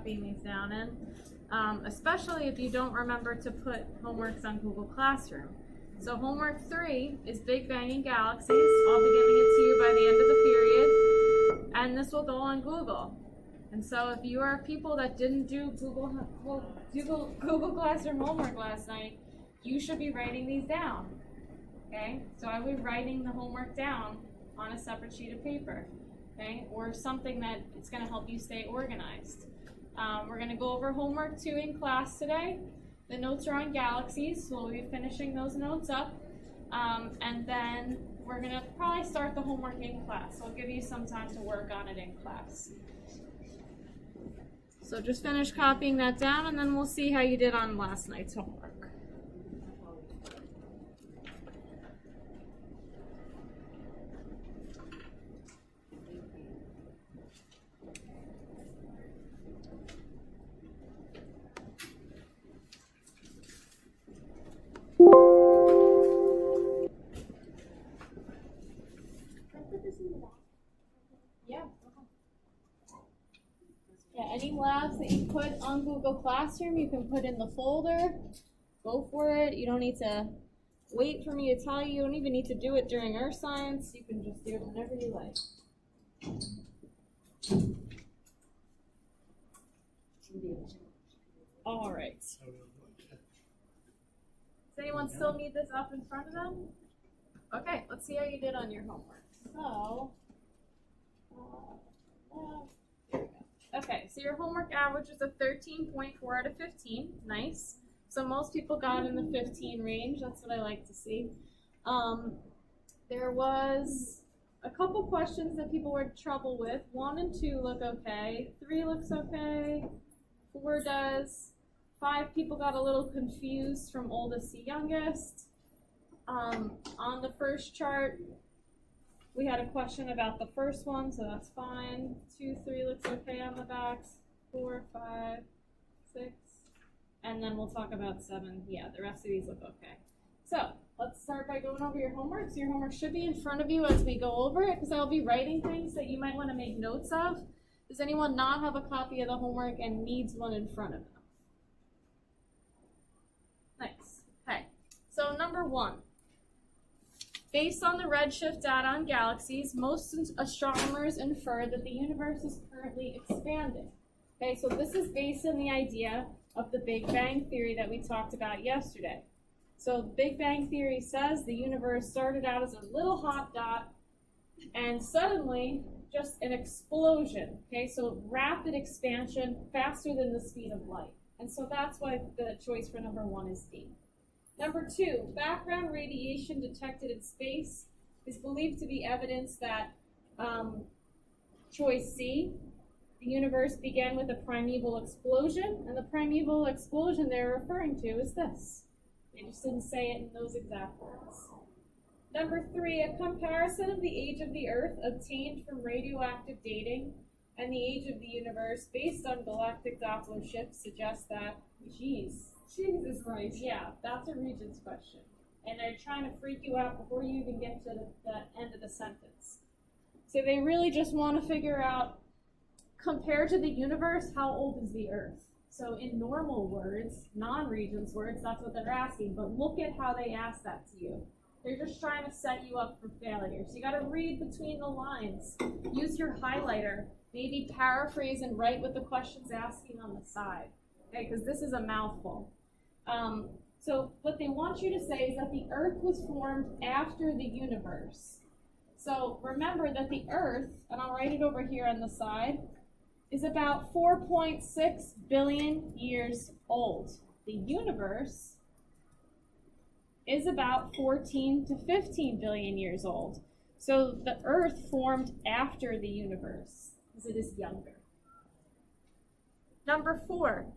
copying these down in, especially if you don't remember to put homeworks on Google Classroom. So homework 3 is Big Bang and Galaxies. I'll be giving it to you by the end of the period, and this will go on Google. And so if you are people that didn't do Google Classroom homework last night, you should be writing these down. Okay, so I would be writing the homework down on a separate sheet of paper, okay, or something that it's going to help you stay organized. We're going to go over homework 2 in class today. The notes are on Galaxies, so we'll be finishing those notes up, and then we're going to probably start the homework in class. So I'll give you some time to work on it in class. So just finish copying that down, and then we'll see how you did on last night's homework. Any labs that you put on Google Classroom, you can put in the folder. Go for it. You don't need to wait for me to tell you. You don't even need to do it during Earth Science. You can just do it whenever you like. All right. Does anyone still need this up in front of them? Okay, let's see how you did on your homework. So, here we go. Okay, so your homework average is a 13.4 out of 15. Nice. So most people got in the 15 range. That's what I like to see. There was a couple questions that people were in trouble with. 1 and 2 look okay. 3 looks okay. 4 does. 5 people got a little confused from oldest to youngest. On the first chart, we had a question about the first one, so that's fine. 2, 3 looks okay on the backs. 4, 5, 6, and then we'll talk about 7. Yeah, the rest of these look okay. So let's start by going over your homework. So your homework should be in front of you as we go over it, because I'll be writing things that you might want to make notes of. Does anyone not have a copy of the homework and needs one in front of them? Nice. Okay. So number 1. Based on the redshift data on galaxies, most astronomers infer that the universe is currently expanding. Okay, so this is based on the idea of the Big Bang theory that we talked about yesterday. So the Big Bang theory says the universe started out as a little hot dot and suddenly just an explosion. Okay, so rapid expansion, faster than the speed of light. And so that's why the choice for number 1 is D. Number 2, background radiation detected in space is believed to be evidence that choice C, the universe began with a primeval explosion, and the primeval explosion they're referring to is this. They just didn't say it in those exact words. Number 3, a comparison of the age of the Earth obtained from radioactive dating and the age of the universe based on galactic Doppler shifts suggests that, Jesus Christ. Yeah, that's a Regents question. And they're trying to freak you out before you even get to the end of the sentence. So they really just want to figure out, compared to the universe, how old is the Earth? So in normal words, non-Regents words, that's what they're asking. But look at how they ask that to you. They're just trying to set you up for failure. So you got to read between the lines. Use your highlighter. Maybe paraphrase and write what the question's asking on the side. Okay, because this is a mouthful. So what they want you to say is that the Earth was formed after the universe. So remember that the Earth, and I'll write it over here on the side, is about 4.6 billion years old. The universe is about 14 to 15 billion years old. So the Earth formed after the universe, because it is younger. Number 4.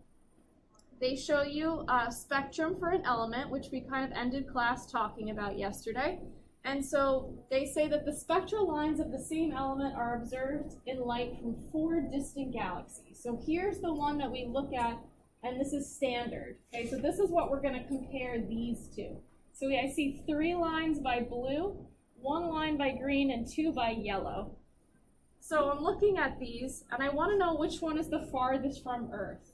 They show you a spectrum for an element, which we kind of ended class talking about yesterday. And so they say that the spectral lines of the same element are observed in light from 4 distant galaxies. So here's the one that we look at, and this is standard. Okay, so this is what we're going to compare these to. So I see 3 lines by blue, 1 line by green, and 2 by yellow. So I'm looking at these, and I want to know which one is the farthest from Earth.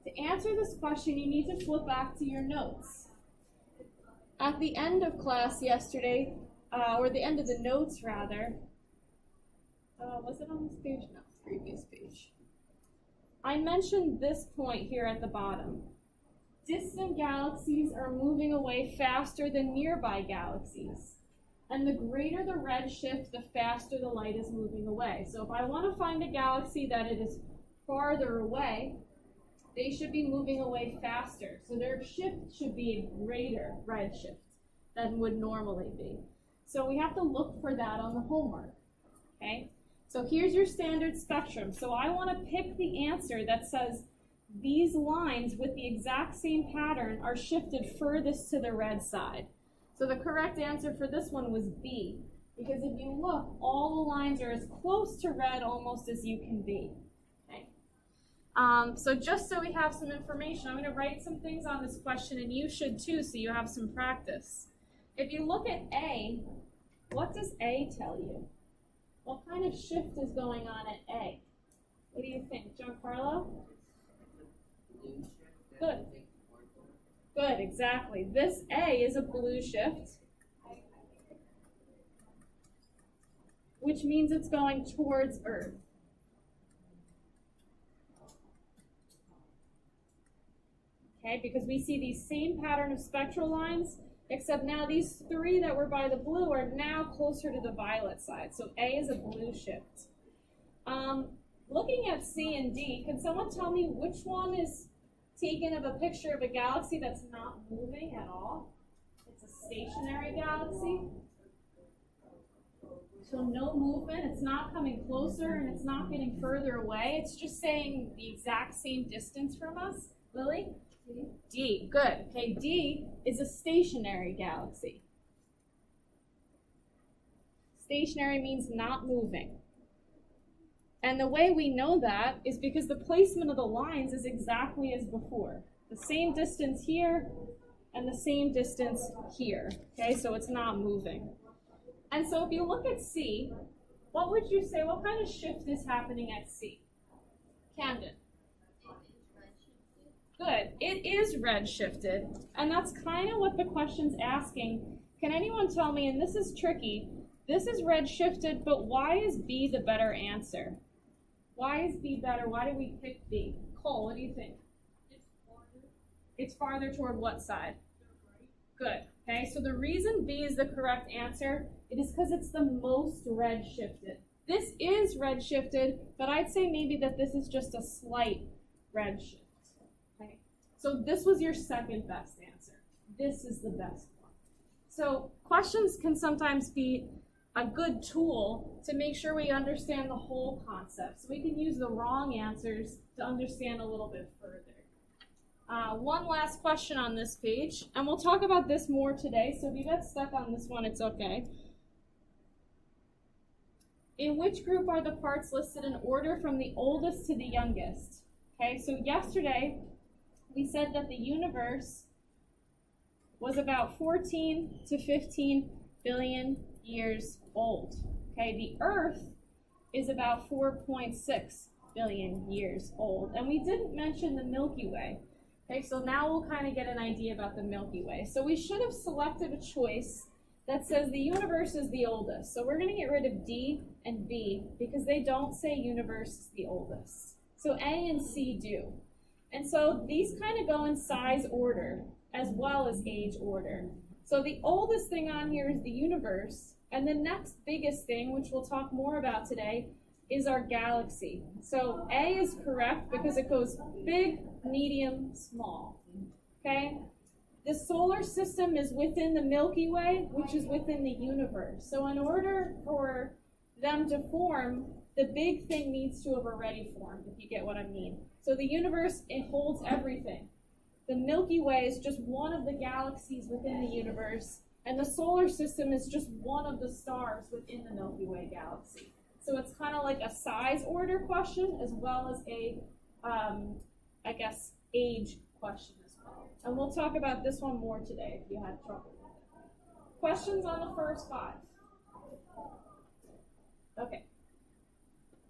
To answer this question, you need to flip back to your notes. At the end of class yesterday, or the end of the notes rather, was it on this page? No, previous page. I mentioned this point here at the bottom. Distant galaxies are moving away faster than nearby galaxies. And the greater the redshift, the faster the light is moving away. So if I want to find a galaxy that it is farther away, they should be moving away faster. So their shift should be a greater redshift than would normally be. So we have to look for that on the homework. Okay? So here's your standard spectrum. So I want to pick the answer that says these lines with the exact same pattern are shifted furthest to the red side. So the correct answer for this one was B, because if you look, all the lines are as close to red almost as you can be. Okay. So just so we have some information, I'm going to write some things on this question, and you should too, so you have some practice. If you look at A, what does A tell you? What kind of shift is going on at A? What do you think, Giancarlo? Good. Good, exactly. This A is a blue shift, which means it's going towards Earth. Okay, because we see the same pattern of spectral lines, except now these three that were by the blue are now closer to the violet side. So A is a blue shift. Looking at C and D, can someone tell me which one is taken of a picture of a galaxy that's not moving at all? It's a stationary galaxy. So no movement, it's not coming closer and it's not getting further away. It's just saying the exact same distance from us. Lily? D, good. Okay, D is a stationary galaxy. Stationary means not moving. And the way we know that is because the placement of the lines is exactly as before. The same distance here and the same distance here. Okay, so it's not moving. And so if you look at C, what would you say, what kind of shift is happening at C? Camden? Good, it is red shifted. And that's kind of what the question's asking. Can anyone tell me, and this is tricky, this is red shifted, but why is B the better answer? Why is B better? Why did we pick B? Cole, what do you think? It's farther toward what side? Good. Okay, so the reason B is the correct answer, it is because it's the most red shifted. This is red shifted, but I'd say maybe that this is just a slight red shift. Okay, so this was your second best answer. This is the best one. So questions can sometimes be a good tool to make sure we understand the whole concept. So we can use the wrong answers to understand a little bit further. One last question on this page, and we'll talk about this more today, so if you get stuck on this one, it's okay. In which group are the parts listed in order from the oldest to the youngest? Okay, so yesterday we said that the universe was about 14 to 15 billion years old. Okay, the Earth is about 4.6 billion years old. And we didn't mention the Milky Way. Okay, so now we'll kind of get an idea about the Milky Way. So we should have selected a choice that says the universe is the oldest. So we're going to get rid of D and B because they don't say universe is the oldest. So A and C do. And so these kind of go in size order as well as age order. So the oldest thing on here is the universe, and the next biggest thing, which we'll talk more about today, is our galaxy. So A is correct because it goes big, medium, small. Okay? The solar system is within the Milky Way, which is within the universe. So in order for them to form, the big thing needs to have already formed, if you get what I mean. So the universe, it holds everything. The Milky Way is just one of the galaxies within the universe, and the solar system is just one of the stars within the Milky Way galaxy. So it's kind of like a size order question as well as a, I guess, age question as well. And we'll talk about this one more today if you had trouble with it. Questions on the first five? Okay.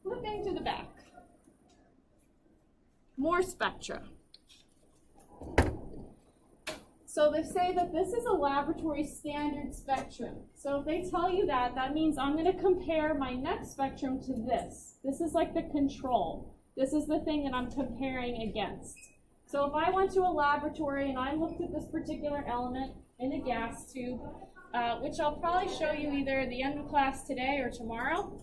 Flipping to the back. More spectra. So they say that this is a laboratory standard spectrum. So if they tell you that, that means I'm going to compare my next spectrum to this. This is like the control. This is the thing that I'm comparing against. So if I went to a laboratory and I looked at this particular element in a gas tube, which I'll probably show you either at the end of class today or tomorrow,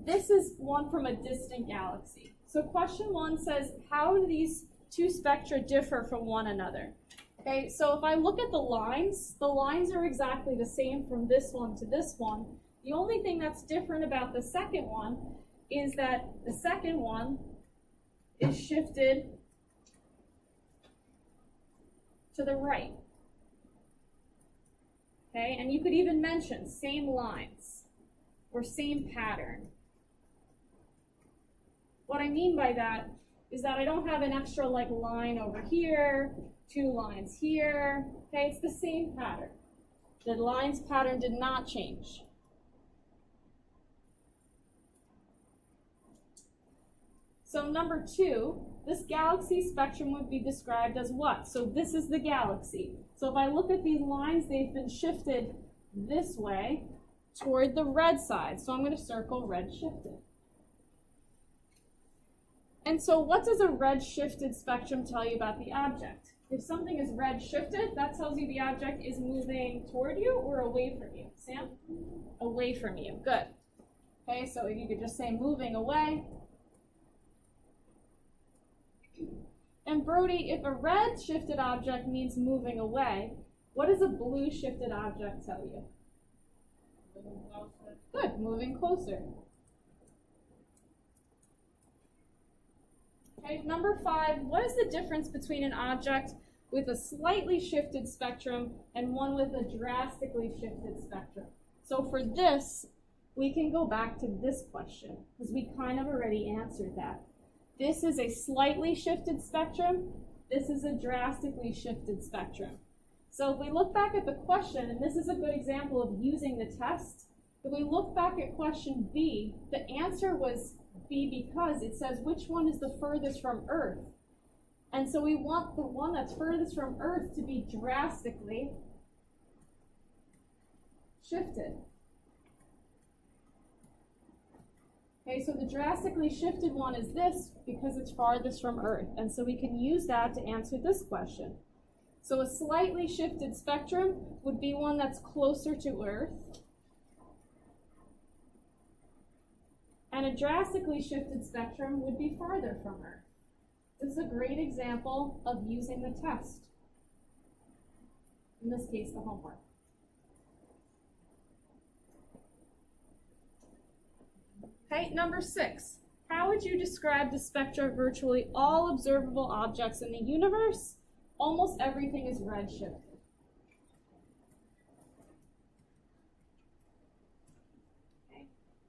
this is one from a distant galaxy. So question 1 says, how do these two spectra differ from one another? Okay, so if I look at the lines are exactly the same from this one to this one. The only thing that's different about the second one is that the second one is shifted to the right. Okay, and you could even mention same lines or same pattern. What I mean by that is that I don't have an extra like line over here, 2 lines here. Okay, it's the same pattern. The lines pattern did not change. So number 2, this galaxy spectrum would be described as what? So this is the galaxy. So if I look at these lines, they've been shifted this way toward the red side. So I'm going to circle red shifted. And so what does a red shifted spectrum tell you about the object? If something is red shifted, that tells you the object is moving toward you or away from you. Sam? Away from you. Good. Okay, so if you could just say moving away. And Brody, if a red shifted object means moving away, what does a blue shifted object tell you? Moving closer. Good, moving closer. Okay, number 5, what is the difference between an object with a slightly shifted spectrum and one with a drastically shifted spectrum? So for this, we can go back to this question because we kind of already answered that. This is a slightly shifted spectrum. This is a drastically shifted spectrum. So if we look back at the question, and this is a good example of using the test, if we look back at question B, the answer was B because it says which one is the furthest from Earth. And so we want the one that's furthest from Earth to be drastically shifted. Okay, so the drastically shifted one is this because it's farthest from Earth. And so we can use that to answer this question. So a slightly shifted spectrum would be one that's closer to Earth. And a drastically shifted spectrum would be farther from Earth. This is a great example of using the test. In this case, the homework. Okay, number 6. How would you describe the spectra of virtually all observable objects in the universe? Almost everything is redshifted.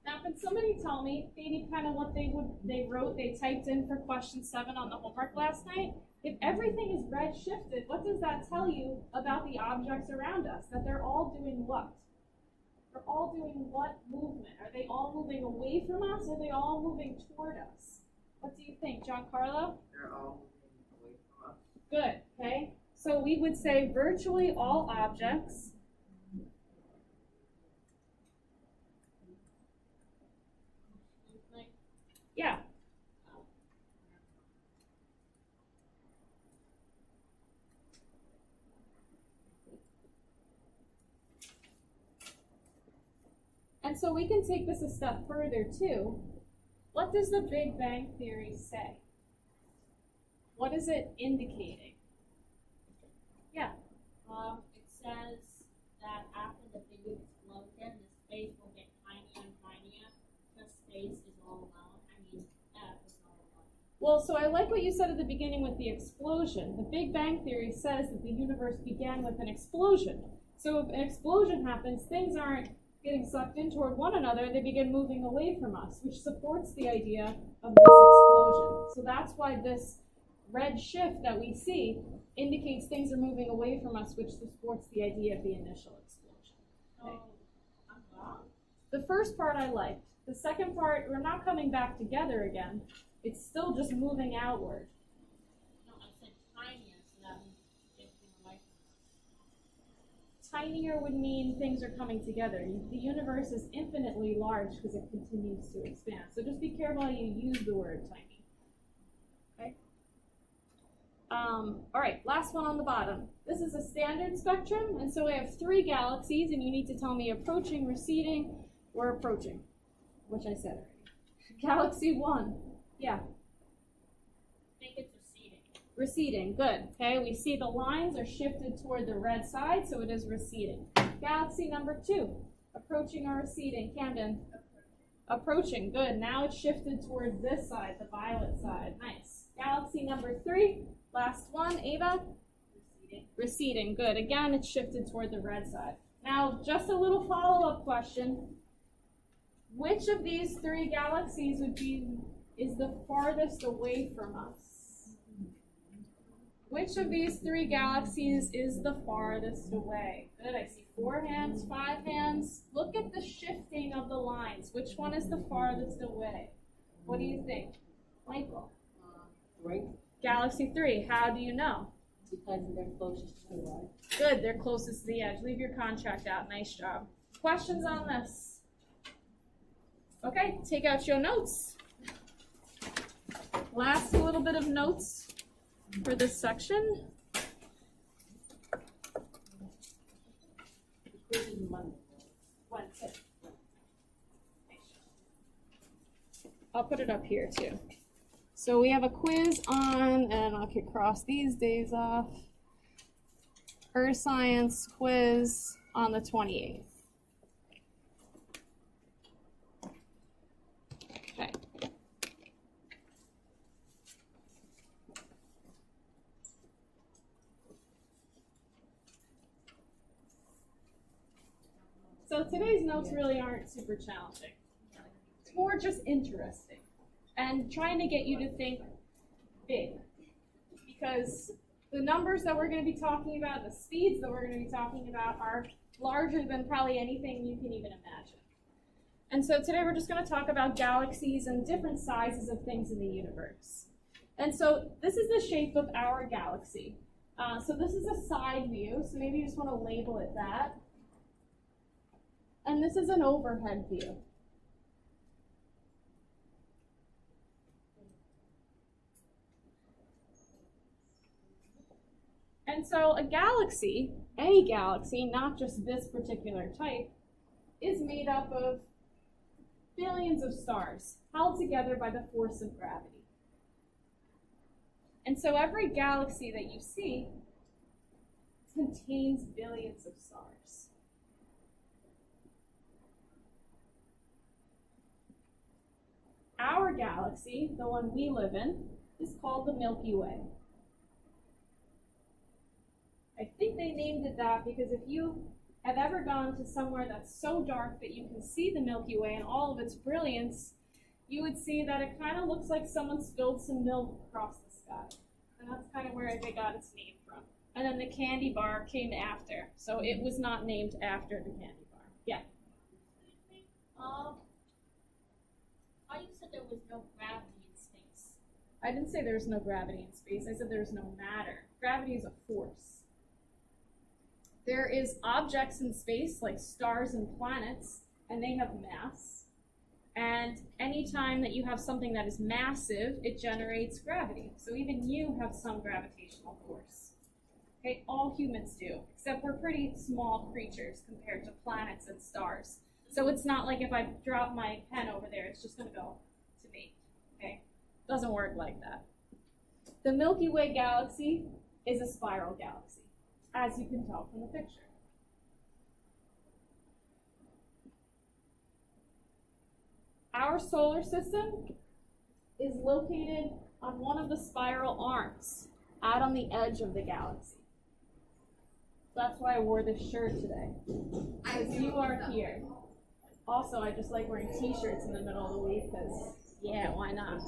Now, can somebody tell me maybe kind of what they typed in for question 7 on the homework last night? If everything is redshifted, what does that tell you about the objects around us? That they're all doing what? They're all doing what movement? Are they all moving away from us or are they all moving toward us? What do you think, Giancarlo? They're all moving away from us. Good, okay. So we would say virtually all objects yeah. And so we can take this a step further too. What does the Big Bang Theory say? What is it indicating? Yeah. It says that after the big explosion, the space will get tinier and tinier because space is all alone. F is all alone. Well, so I like what you said at the beginning with the explosion. The Big Bang Theory says that the universe began with an explosion. So if an explosion happens, things aren't getting sucked in toward one another, they begin moving away from us, which supports the idea of this explosion. So that's why this red shift that we see indicates things are moving away from us, which supports the idea of the initial explosion. Okay. So, I'm wrong? The first part I liked. The second part, we're not coming back together again. It's still just moving outward. No, I said tinier, so that means drifting away from us. Tinier would mean things are coming together. The universe is infinitely large because it continues to expand. So just be careful how you use the word tiny. Okay? All right, last one on the bottom. This is a standard spectrum, and so we have 3 galaxies, and you need to tell me approaching, receding, or approaching, which I said already. Galaxy 1, yeah. I think it's receding. Receding, good. Okay, we see the lines are shifted toward the red side, so it is receding. Galaxy number 2, approaching or receding. Camden? Approaching, good. Now it's shifted toward this side, the violet side. Nice. Galaxy number 3, last one. Ava? Receding. Receding, good. Again, it's shifted toward the red side. Now, just a little follow-up question. Which of these 3 galaxies is the farthest away from us? Which of these 3 galaxies is the farthest away? Good, I see 4 hands, 5 hands. Look at the shifting of the lines. Which one is the farthest away? What do you think? Michael? 3. Galaxy 3, how do you know? Because they're closest to the line. Good, they're closest to the edge. Leave your contract out, nice job. Questions on this? Okay, take out your notes. Last little bit of notes for this section. Wednesday. I'll put it up here too. So we have a quiz on, and I could cross these days off. Earth Science quiz on the 28th. Okay. So today's notes really aren't super challenging. It's more just interesting and trying to get you to think big. Because the numbers that we're going to be talking about, the speeds that we're going to be talking about are larger than probably anything you can even imagine. And so today we're just going to talk about galaxies and different sizes of things in the universe. And so this is the shape of our galaxy. So this is a side view, so maybe you just want to label it that. And this is an overhead view. And so a galaxy, any galaxy, not just this particular type, is made up of billions of stars held together by the force of gravity. And so every galaxy that you see contains billions of stars. Our galaxy, the one we live in, is called the Milky Way. I think they named it that because if you have ever gone to somewhere that's so dark that you can see the Milky Way and all of its brilliance, you would see that it kind of looks like someone spilled some milk across the sky. And that's kind of where they got its name from. And then the candy bar came after. So it was not named after the candy bar. Yeah. I said there was no gravity in space. I didn't say there was no gravity in space. I said there was no matter. Gravity is a force. There is objects in space like stars and planets, and they have mass. And anytime that you have something that is massive, it generates gravity. So even you have some gravitational force. Okay, all humans do, except we're pretty small creatures compared to planets and stars. So it's not like if I drop my pen over there, it's just going to go to me. Okay, doesn't work like that. The Milky Way galaxy is a spiral galaxy, as you can tell from the picture. Our solar system is located on one of the spiral arms, out on the edge of the galaxy. That's why I wore this shirt today, because you are here. Also, I just like wearing t-shirts in the middle of the week, because, yeah, why not?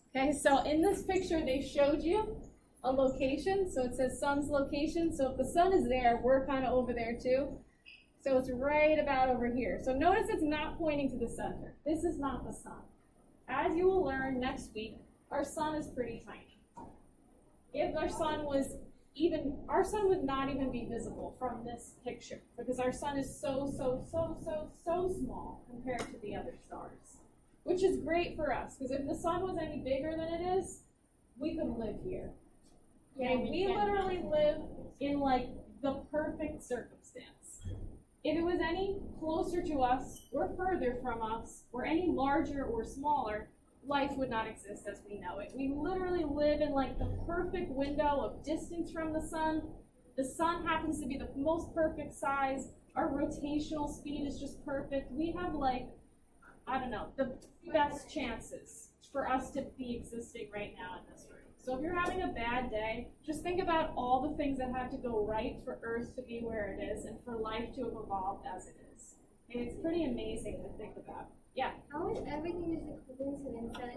Okay, so in this picture, they showed you a location. So it says sun's location. So if the sun is there, we're kind of over there too. So it's right about over here. So notice it's not pointing to the center. This is not the sun. As you will learn next week, our sun is pretty tiny. If our sun would not even be visible from this picture because our sun is so small compared to the other stars, which is great for us because if the sun was any bigger than it is, we couldn't live here. Okay, we literally live in like the perfect circumstance. If it was any closer to us or further from us or any larger or smaller, life would not exist as we know it. We literally live in like the perfect window of distance from the sun. The sun happens to be the most perfect size. Our rotational speed is just perfect. We have like, I don't know, the best chances for us to be existing right now in this room. So if you're having a bad day, just think about all the things that had to go right for Earth to be where it is and for life to have evolved as it is. And it's pretty amazing to think about. Yeah? How is everything just a coincidence that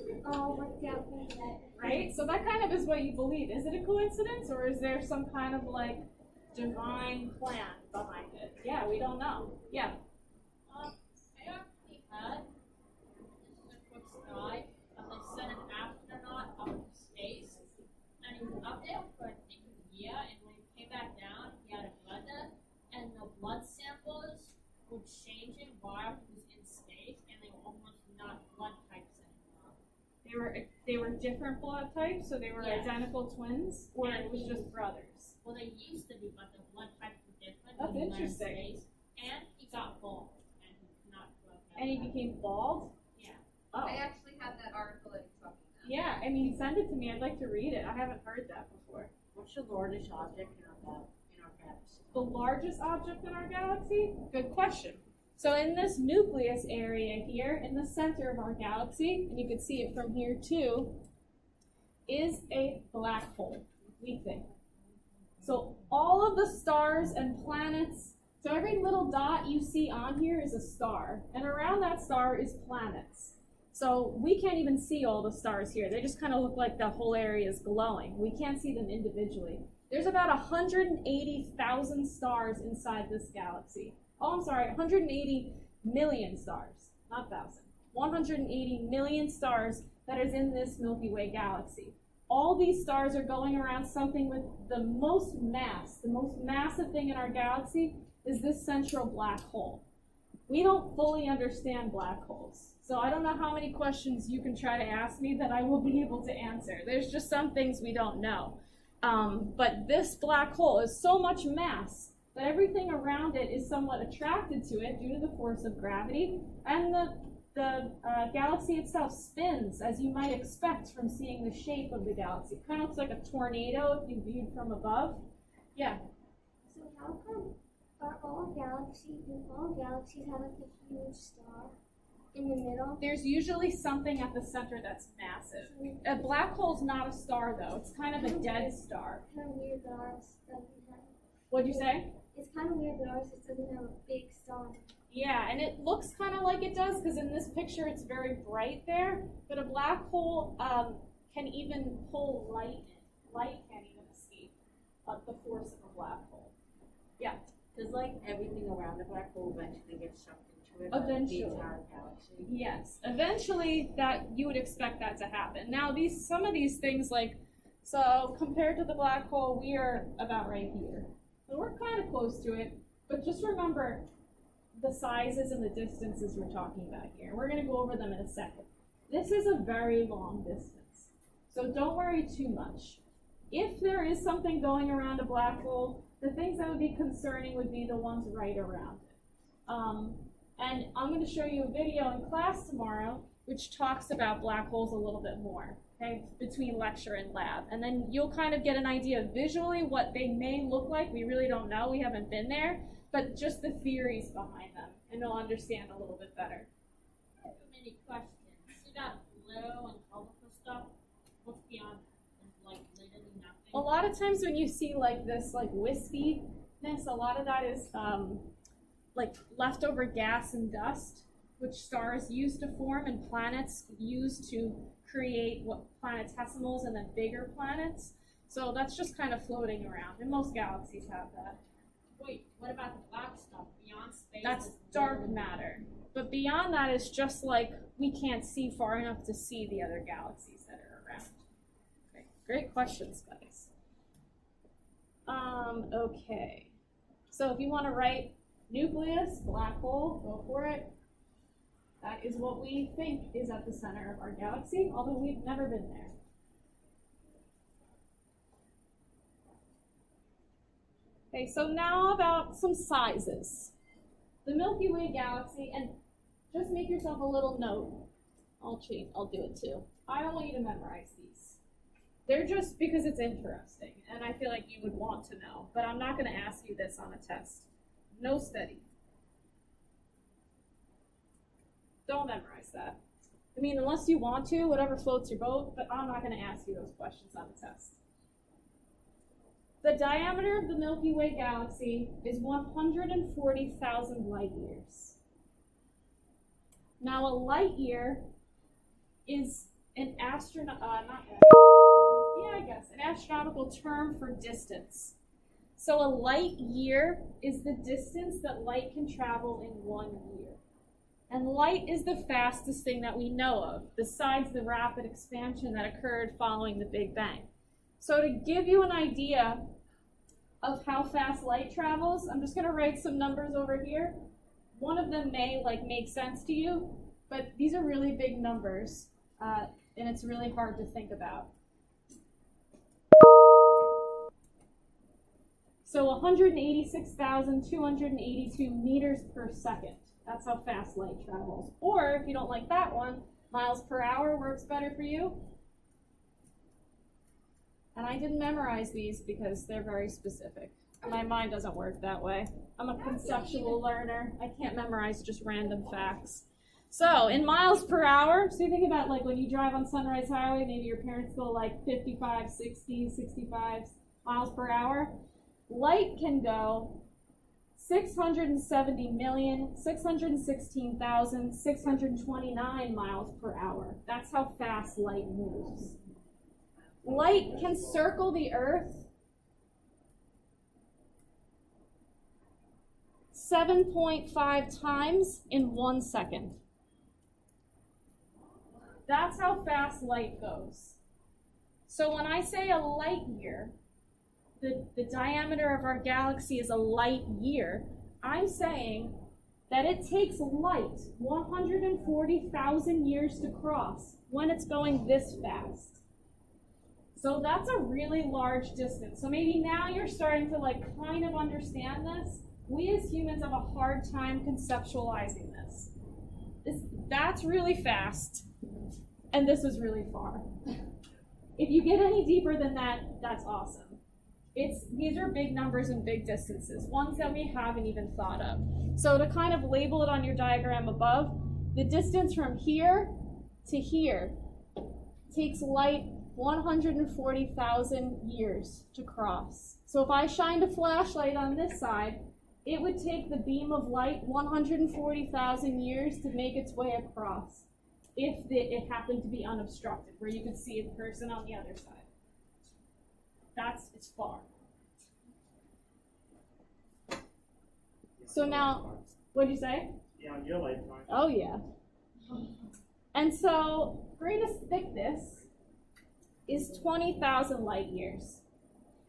it's all worked out like that? Right? So that kind of is what you believe. Is it a coincidence or is there some kind of like divine plan behind it? Yeah, we don't know. Yeah. I actually had, this is a quick side, they sent an astronaut up to space, and he was up there for I think a year, and when he came back down, he had a blood test, and the blood samples were changing while he was in space, and they were almost not blood types anymore. They were different blood types, so they were Yes. identical twins, or it was just brothers. Well, they used to be, but the blood types were different. That's when he went in interesting. space, and he got bald, and he could not grow back. And he became bald? Yeah. Oh. I actually have that article that he's talking about. Yeah, I mean, send it to me. I'd like to read it. I haven't heard that before. What's the largest object in our galaxy? The largest object in our galaxy? Good question. So in this nucleus area here, in the center of our galaxy, and you can see it from here too, is a black hole, we think. So all of the stars and planets, so every little dot you see on here is a star, and around that star is planets. So we can't even see all the stars here. They just kind of look like the whole area is glowing. We can't see them individually. There's about 180,000 stars inside this galaxy. Oh, I'm sorry, 180 million stars, not thousand. 180 million stars that is in this Milky Way galaxy. All these stars are going around something with the most mass. The most massive thing in our galaxy is this central black hole. We don't fully understand black holes. So I don't know how many questions you can try to ask me that I will be able to answer. There's just some things we don't know. But this black hole is so much mass that everything around it is somewhat attracted to it due to the force of gravity, and the galaxy itself spins, as you might expect from seeing the shape of the galaxy. It kind of looks like a tornado if you viewed from above. Yeah. So how come all galaxies have like a huge star in the middle? There's usually something at the center that's massive. A black hole's not a star, though. It's kind of a dead star. It's kind of weird that ours doesn't have. What'd you say? It's kind of weird that ours just doesn't have a big star. Yeah, and it looks kind of like it does because in this picture it's very bright there. But a black hole can even pull light in. Light can't even escape the force of a black hole. Yeah. Does like everything around the black hole eventually get sucked into it? Eventually. The entire galaxy? Yes. Eventually, that you would expect that to happen. Now, some of these things, so compared to the black hole, we are about right here. So we're kind of close to it, but just remember the sizes and the distances we're talking about here. We're going to go over them in a second. This is a very long distance, so don't worry too much. If there is something going around a black hole, the things that would be concerning would be the ones right around it. And I'm going to show you a video in class tomorrow which talks about black holes a little bit more, okay, between lecture and lab. And then you'll kind of get an idea visually what they may look like. We really don't know. We haven't been there. But just the theories behind them, and you'll understand a little bit better. I have many questions. You got little and colorful stuff. What's beyond that? There's like literally nothing. A lot of times when you see like this like wispiness, a lot of that is like leftover gas and dust, which stars use to form and planets use to create what planetesimals and then bigger planets. So that's just kind of floating around, and most galaxies have that. Wait, what about the black stuff beyond space? That's dark matter. But beyond that is just like we can't see far enough to see the other galaxies that are around. Okay, great questions, guys. Okay. So if you want to write nucleus, black hole, go for it. That is what we think is at the center of our galaxy, although we've never been there. Okay, so now about some sizes. The Milky Way galaxy, and just make yourself a little note. I'll do it too. I don't want you to memorize these. They're just because it's interesting, and I feel like you would want to know, but I'm not going to ask you this on a test. No study. Don't memorize that. I mean, unless you want to, whatever floats your boat, but I'm not going to ask you those questions on the test. The diameter of the Milky Way galaxy is 140,000 light years. Now, a light year is an astronomical term for distance. So a light year is the distance that light can travel in 1 year. And light is the fastest thing that we know of, besides the rapid expansion that occurred following the Big Bang. So to give you an idea of how fast light travels, I'm just going to write some numbers over here. One of them may make sense to you, but these are really big numbers, and it's really hard to think about. So 186,282 meters per second. That's how fast light travels. Or if you don't like that one, miles per hour works better for you. And I didn't memorize these because they're very specific. My mind doesn't work that way. I'm a conceptual learner. I can't memorize just random facts. So in miles per hour, so you think about when you drive on Sunrise Highway, maybe your parents go 55, 60, 65 miles per hour. Light can go 670,616,629 miles per hour. That's how fast light moves. Light can circle the Earth 7.5 times in 1 second. That's how fast light goes. So when I say a light year, the diameter of our galaxy is a light year, I'm saying that it takes light 140,000 years to cross when it's going this fast. So that's a really large distance. So maybe now you're starting to kind of understand this. We as humans have a hard time conceptualizing this. That's really fast, and this is really far. If you get any deeper than that, that's awesome. These are big numbers and big distances, ones that we haven't even thought of. So to kind of label it on your diagram above, the distance from here to here takes light 140,000 years to cross. So if I shined a flashlight on this side, it would take the beam of light 140,000 years to make its way across, if it happened to be unobstructed, where you could see the person on the other side. It's far. So now, what'd you say? Yeah, on your lifetime. Oh yeah. And so greatest thickness is 20,000 light years.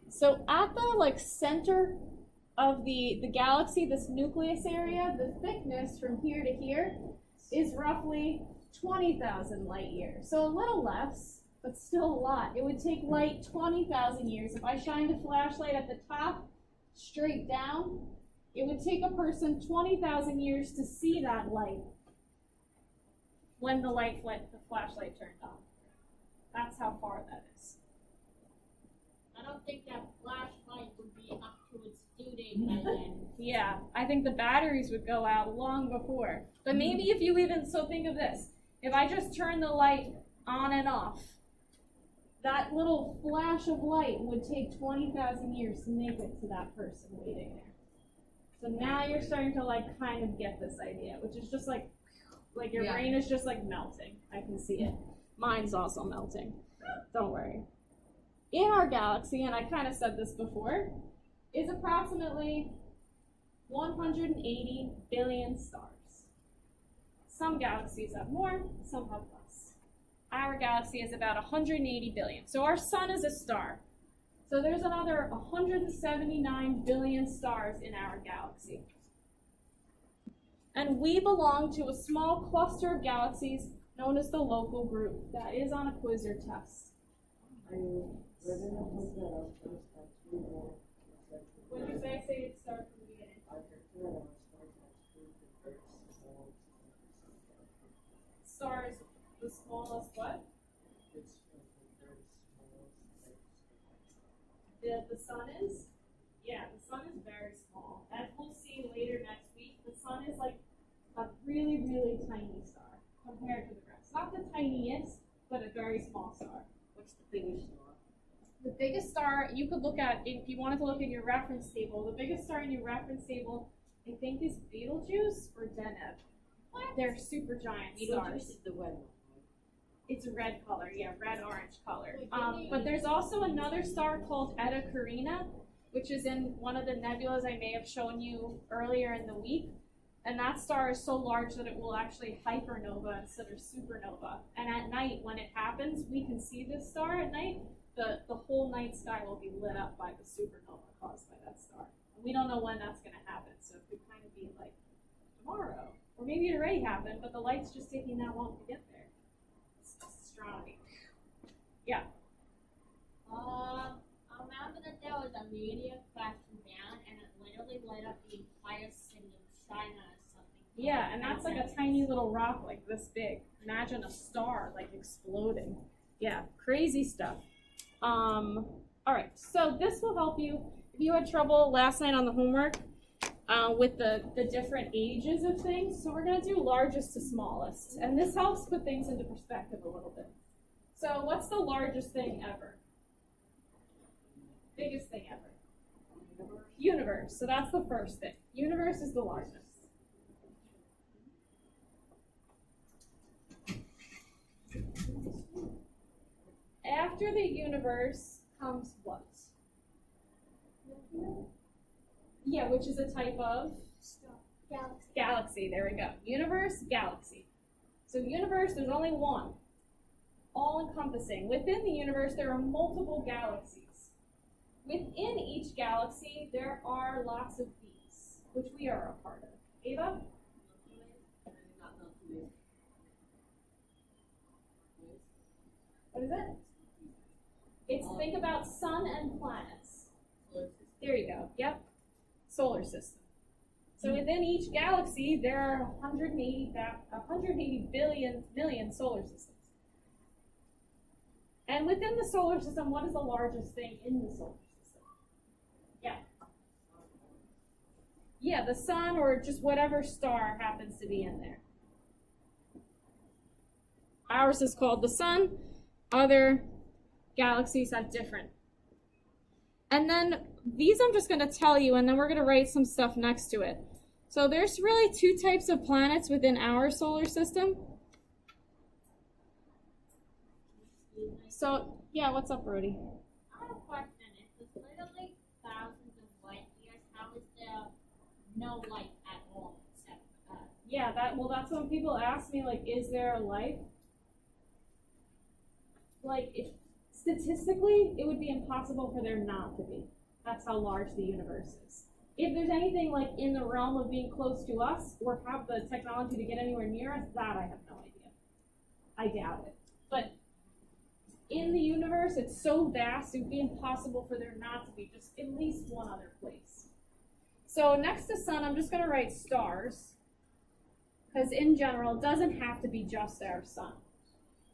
So at the center of the galaxy, this nucleus area, the thickness from here to here is roughly 20,000 light years. So a little less, but still a lot. It would take light 20,000 years. If I shined a flashlight at the top, straight down, it would take a person 20,000 years to see that light when the flashlight turned on. That's how far that is. I don't think that flashlight would be up to its due date by then. Yeah, I think the batteries would go out long before. But maybe if you think of this. If I just turn the light on and off, that little flash of light would take 20,000 years to make it to that person waiting there. So now you're starting to kind of get this idea, which is just like your brain is just melting. I can see it. Mine's also melting. Don't worry. In our galaxy, and I kind of said this before, is approximately 180 billion stars. Some galaxies have more, some have less. Our galaxy is about 180 billion. So our sun is a star. So there's another 179 billion stars in our galaxy. And we belong to a small cluster of galaxies known as the local group. That is on a quiz or test. What did you say? Say it start from the beginning. Star is the smallest what? The sun is? Yeah, the sun is very small. As we'll see later next week, the sun is like a really, really tiny star compared to the rest. Not the tiniest, but a very small star. What's the biggest star? The biggest star you could look at, if you wanted to look in your reference table, the biggest star in your reference table, I think, is Betelgeuse or Deneb. They're super giant stars. Is the red one. It's a red color, yeah, red-orange color. But there's also another star called Eta Carina, which is in one of the nebulas I may have shown you earlier in the week. And that star is so large that it will actually hypernova instead of supernova. And at night, when it happens, we can see this star at night. The whole night sky will be lit up by the supernova caused by that star. And we don't know when that's going to happen, so it could kind of be like tomorrow. Or maybe it already happened, but the light's just taking that long to get there. It's astronomy. Yeah. I remember that there was a meteor crashing down and it literally lit up the entire city of China or something. Yeah, and that's like a tiny little rock like this big. Imagine a star like exploding. Yeah, crazy stuff. All right, so this will help you if you had trouble last night on the homework with the different ages of things. So we're going to do largest to smallest, and this helps put things into perspective a little bit. So what's the largest thing ever? Biggest thing ever? Universe. So that's the first thing. Universe is the largest. After the universe comes what? Yeah, which is a type of Star. Galaxy. galaxy. There we go. Universe, galaxy. So universe, there's only one. All encompassing. Within the universe, there are multiple galaxies. Within each galaxy, there are lots of bees, which we are a part of. Ava? What is it? It's, think about sun and planets. There you go. Yep. Solar system. So within each galaxy, there are 180 billion solar systems. And within the solar system, what is the largest thing in the solar system? Yeah. Yeah, the sun or just whatever star happens to be in there. Ours is called the sun. Other galaxies have different. And then these I'm just going to tell you, and then we're going to write some stuff next to it. So there's really two types of planets within our solar system. So, yeah, what's up, Brody? I have a question. If it's literally thousands of light years, how is there no light at all except for Earth? Yeah, that's when people ask me, like, is there life? Like, statistically, it would be impossible for there not to be. That's how large the universe is. If there's anything, like, in the realm of being close to us or have the technology to get anywhere near us, that I have no idea. I doubt it. But in the universe, it's so vast, it would be impossible for there not to be just at least one other place. So next to sun, I'm just going to write stars, because in general, it doesn't have to be just our sun.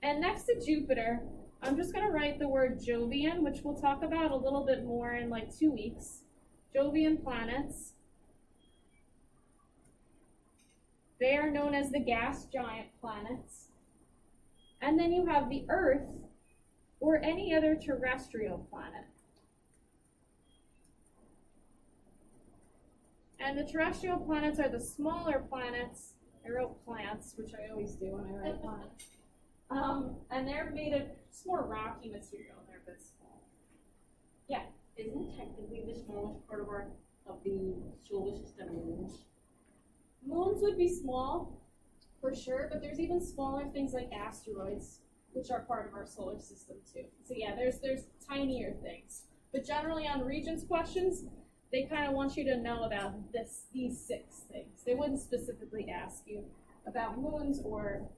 And next to Jupiter, I'm just going to write the word Jovian, which we'll talk about a little bit more in like 2 weeks. Jovian planets. They are known as the gas giant planets. And then you have the Earth, or any other terrestrial planet. And the terrestrial planets are the smaller planets. I wrote plants, which I always do when I write planets. And they're made of just more rocky material. They're a bit small. Yeah. Isn't technically the smallest part of our of the solar system moons? Moons would be small, for sure, but there's even smaller things like asteroids, which are part of our solar system too. So yeah, there's tinier things. But generally on Regents questions, they kind of want you to know about these 6 things. They wouldn't specifically ask you about moons or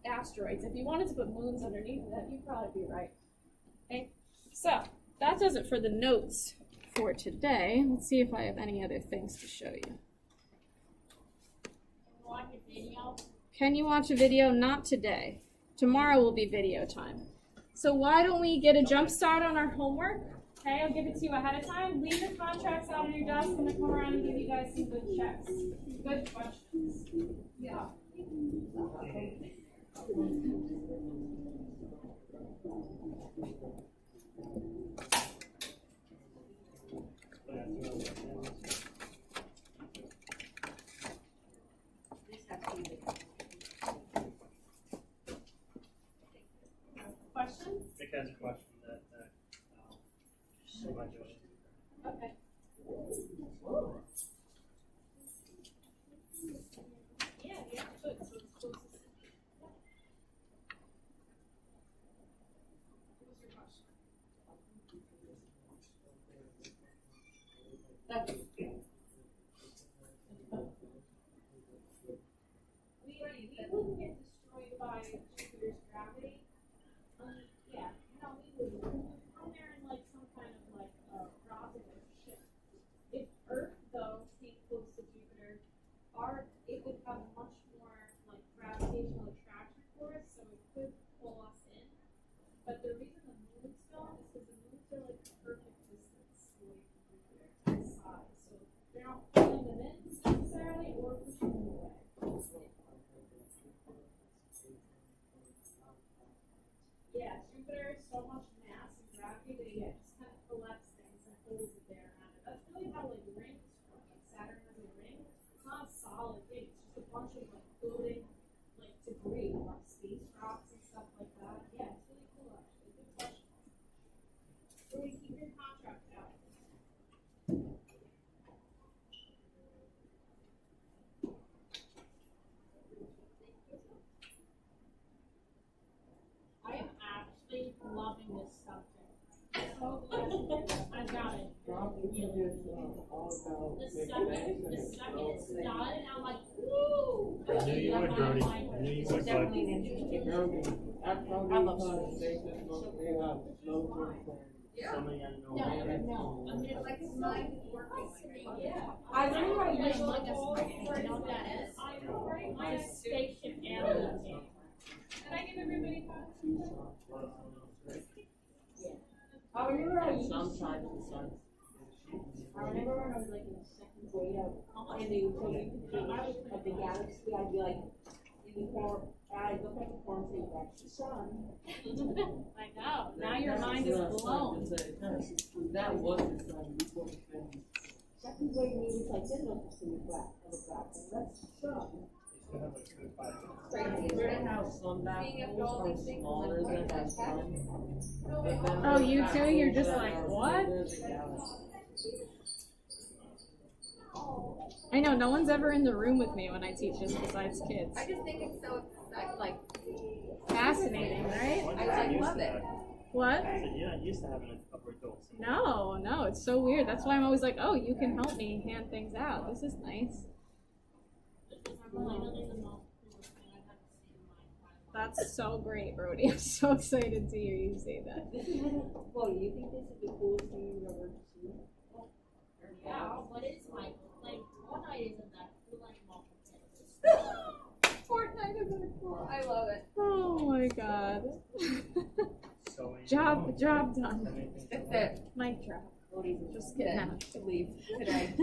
asteroids. If you wanted to put moons underneath that, you'd probably be right. Okay, so that does it for the notes for today. Let's see if I have any other things to show you. Watch a video. Can you watch a video? Not today. Tomorrow will be video time. So why don't we get a jump start on our homework? Okay, I'll give it to you ahead of time. Leave your contracts out on your desk. I'm going to come around and give you guys some good checks. Good questions. Yeah. Question? Nick has a question that so much. Okay. Yeah, yeah, good. So it's close to What was your question? We wouldn't get destroyed by Jupiter's gravity. Yeah, no, we wouldn't. Come there in like some kind of like rocket or ship. If Earth though came close to Jupiter, it would have much more like gravitational attraction for us, so it could pull us in. But the reason the moons don't is because the moons are like the perfect distance away from Jupiter in size, so they're not pulling them in necessarily or pushing them away. Yeah, Jupiter is so much mass and gravity that it just kind of collects things and holds it there around it. That's really how like rings work. Like Saturn has a ring. It's not a solid thing. It's just a bunch of like floating like debris, like space rocks and stuff like that. Yeah, it's really cool actually. Good question. Where do you keep your contract out? I am actually loving this subject. So glad you did that. I got it. The second it's done, I'm like, woo! I knew you would, Brody. I knew you would, bud. Definitely an interesting. I love space. No, I'm just Like his mind is working like yeah. I really want to Like, use like like a a spaceship, you know what that is? I'm a spaceship alien. Can I give everybody five? I remember I used sometimes in science. I remember when I was like in the 2nd grade, and they would tell me pictures of the galaxy. I'd be like, in the corner, I'd look at the corner and say, that's the sun. I know. Now your mind is blown. That was the sun before the film. 2nd grade means like, this looks to the black, that's the sun. Remember how some Being up to all are these things, smaller like, than that sun? Oh, you too? You're just like, what? I know, no one's ever in the room with me when I teach this besides kids. I just think it's so like Fascinating, right? I love it. What? I said, you're not used to having an upper adult. No, it's so weird. That's why I'm always like, oh, you can help me hand things out. This is nice. That's so great, Brody. I'm so excited to hear you say that. This is really, well, you think this is the coolest thing you've ever seen? Yeah, what is Michael? Like, Fortnite isn't that cool anymore. Fortnite is cool. I love it. Oh my god. So job done. That's it. Mic drop. What do you Just kidding. To leave today.